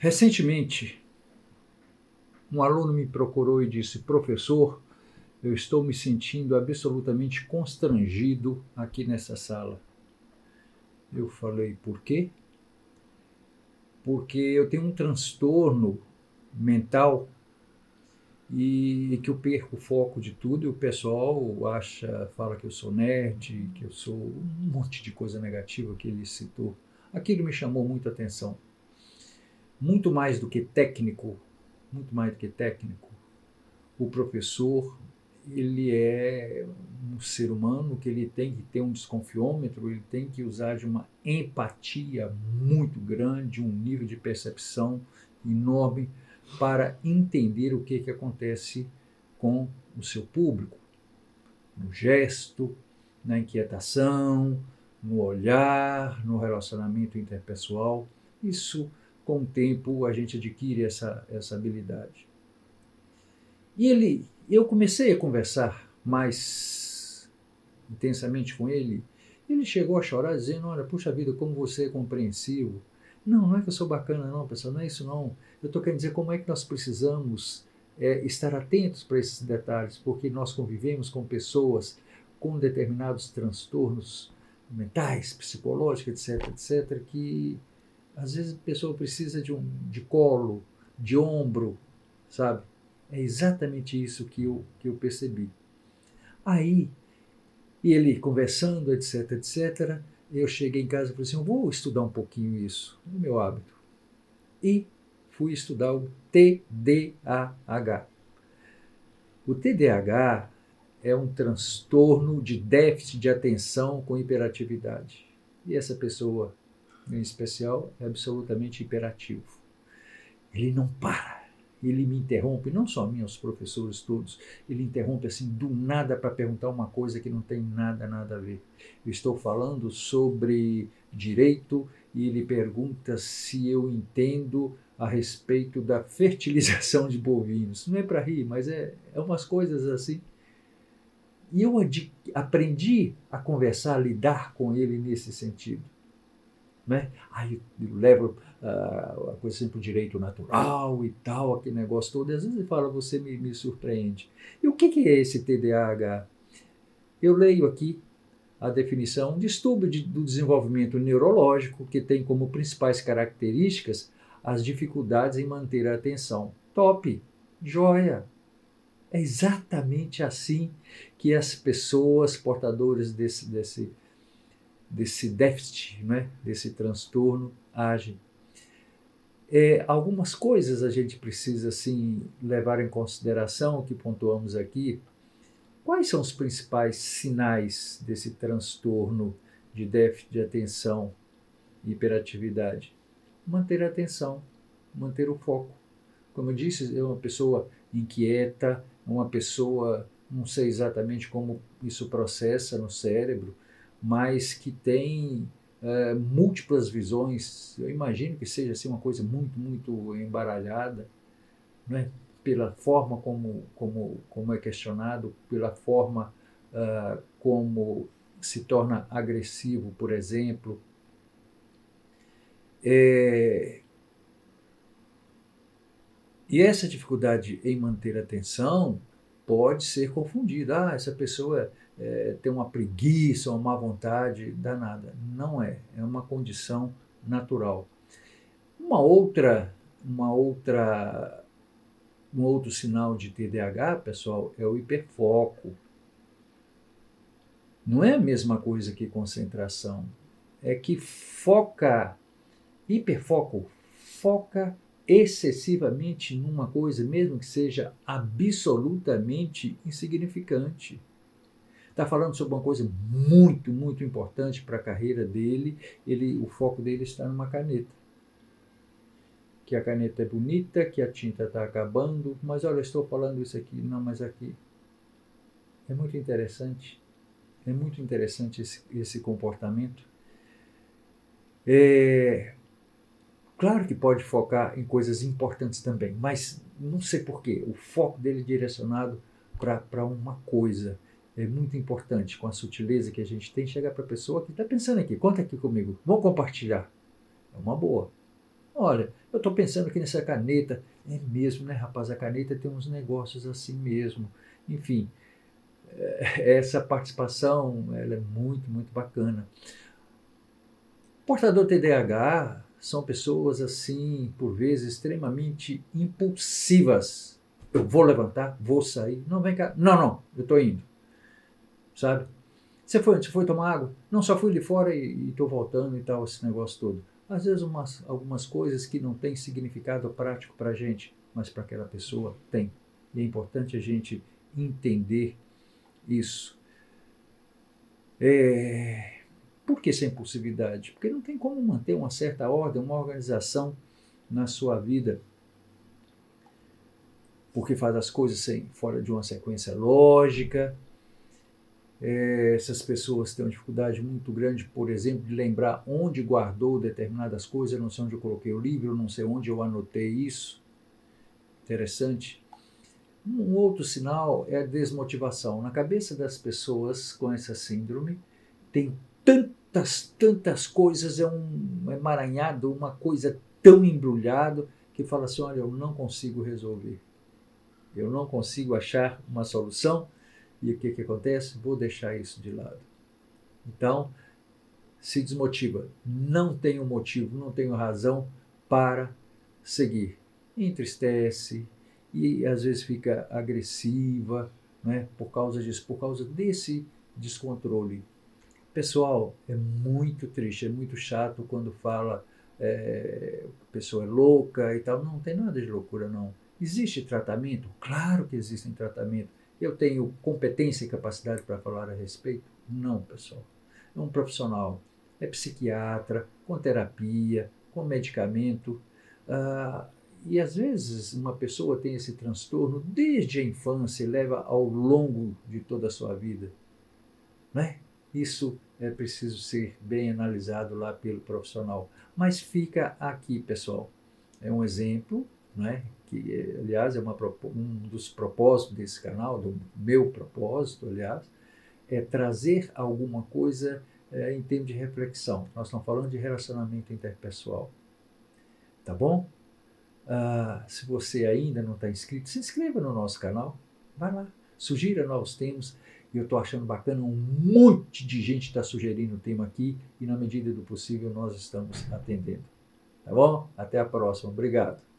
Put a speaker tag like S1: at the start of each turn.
S1: Recentemente, um aluno me procurou e disse: professor, eu estou me sentindo absolutamente constrangido aqui nessa sala. Eu falei: por quê? Porque eu tenho um transtorno mental e que eu perco o foco de tudo e o pessoal fala que eu sou nerd, que eu sou um monte de coisa negativa que ele citou. Aquilo me chamou muito a atenção. Muito mais do que técnico, muito mais do que técnico, o professor, ele é um ser humano que ele tem que ter um desconfiômetro, ele tem que usar de uma empatia muito grande, um nível de percepção enorme para entender o que acontece com o seu público, no gesto, na inquietação, no olhar, no relacionamento interpessoal. Isso, com o tempo, a gente adquire essa habilidade. Eu comecei a conversar mais intensamente com ele. Ele chegou a chorar dizendo: olha, puxa vida, como você é compreensivo. Não, não é que eu sou bacana não, pessoal, não é isso não. Eu estou querendo dizer como é que nós precisamos estar atentos para esses detalhes, porque nós convivemos com pessoas com determinados transtornos mentais, psicológicos, etc, etc, que às vezes a pessoa precisa de colo, de ombro, sabe? É exatamente isso que eu percebi. Aí, ele conversando, etc, etc, eu cheguei em casa e falei assim: eu vou estudar um pouquinho isso, no meu hábito. E fui estudar o TDAH. O TDAH é um transtorno de déficit de atenção com hiperatividade. E essa pessoa, em especial, é absolutamente hiperativo. Ele não para. Ele me interrompe, não só a mim, os professores todos, ele interrompe assim do nada para perguntar uma coisa que não tem nada a ver. Eu estou falando sobre direito e ele pergunta se eu entendo a respeito da fertilização de bovinos. Não é para rir, mas é umas coisas assim. E eu aprendi a conversar, a lidar com ele nesse sentido. Né? Aí eu levo a coisa assim para o direito natural e tal, aquele negócio todo. E às vezes ele fala: você me surpreende. E o que é esse TDAH? Eu leio aqui a definição: distúrbio do desenvolvimento neurológico que tem como principais características as dificuldades em manter a atenção. Top! Joia! É exatamente assim que as pessoas portadoras desse déficit, né, desse transtorno, agem. Algumas coisas a gente precisa assim, levar em consideração, que pontuamos aqui. Quais são os principais sinais desse transtorno de déficit de atenção e hiperatividade? Manter a atenção, manter o foco. Como eu disse, é uma pessoa inquieta, uma pessoa, não sei exatamente como isso processa no cérebro, mas que tem múltiplas visões. Eu imagino que seja assim, uma coisa muito, muito embaralhada, né? Pela forma como é questionado, pela forma como se torna agressivo, por exemplo. E essa dificuldade em manter a atenção pode ser confundida. Essa pessoa tem uma preguiça, uma má vontade danada. Não é. É uma condição natural. Um outro sinal de TDAH, pessoal, é o hiperfoco. Não é a mesma coisa que concentração. É que hiperfoco, foca excessivamente numa coisa, mesmo que seja absolutamente insignificante. Está falando sobre uma coisa muito, muito importante para a carreira dele, o foco dele está numa caneta. Que a caneta é bonita, que a tinta está acabando, mas olha, eu estou falando isso aqui, não, mas aqui. É muito interessante esse comportamento. Claro que pode focar em coisas importantes também, mas não sei porquê. O foco dele é direcionado para uma coisa. É muito importante, com a sutileza que a gente tem, chegar para a pessoa que está pensando aqui. Conta aqui comigo, vamos compartilhar. É uma boa. Olha, eu estou pensando aqui nessa caneta. É mesmo, né, rapaz? A caneta tem uns negócios assim mesmo. Enfim, essa participação ela é muito, muito bacana. Portador TDAH são pessoas assim, por vezes, extremamente impulsivas. Eu vou levantar, vou sair. Não, vem cá. Não, não, eu estou indo. Sabe? Você foi tomar água? Não, só fui de fora e estou voltando e tal, esse negócio todo. Às vezes algumas coisas que não têm significado prático para a gente, mas para aquela pessoa tem. E é importante a gente entender isso. Por que essa impulsividade? Porque não tem como manter uma certa ordem, uma organização na sua vida, porque faz as coisas fora de uma sequência lógica. Essas pessoas têm uma dificuldade muito grande, por exemplo, de lembrar onde guardou determinadas coisas. Eu não sei onde eu coloquei o livro, eu não sei onde eu anotei isso. Interessante. Um outro sinal é a desmotivação. Na cabeça das pessoas com essa síndrome, tem tantas coisas, é um emaranhado, uma coisa tão embrulhado, que fala assim, olha, eu não consigo resolver. Eu não consigo achar uma solução. E o que acontece? Vou deixar isso de lado. Então, se desmotiva. Não tenho motivo, não tenho razão para seguir. Entristece e às vezes fica agressiva, né, por causa disso, por causa desse descontrole. Pessoal, é muito triste, é muito chato quando fala a pessoa é louca e tal. Não tem nada de loucura, não. Existe tratamento? Claro que existe tratamento. Eu tenho competência e capacidade para falar a respeito? Não, pessoal. É um profissional, é psiquiatra, com terapia, com medicamento. E às vezes uma pessoa tem esse transtorno desde a infância e leva ao longo de toda a sua vida. Né? Isso é preciso ser bem analisado lá pelo profissional. Mas fica aqui, pessoal. É um exemplo, né? Que, aliás, é um dos propósitos desse canal, do meu propósito, aliás, é trazer alguma coisa em termos de reflexão. Nós estamos falando de relacionamento interpessoal. Tá bom? Se você ainda não está inscrito, se inscreva no nosso canal. Vai lá, sugira novos temas. E eu estou achando bacana, um monte de gente está sugerindo o tema aqui e na medida do possível nós estamos atendendo. Tá bom? Até a próxima. Obrigado.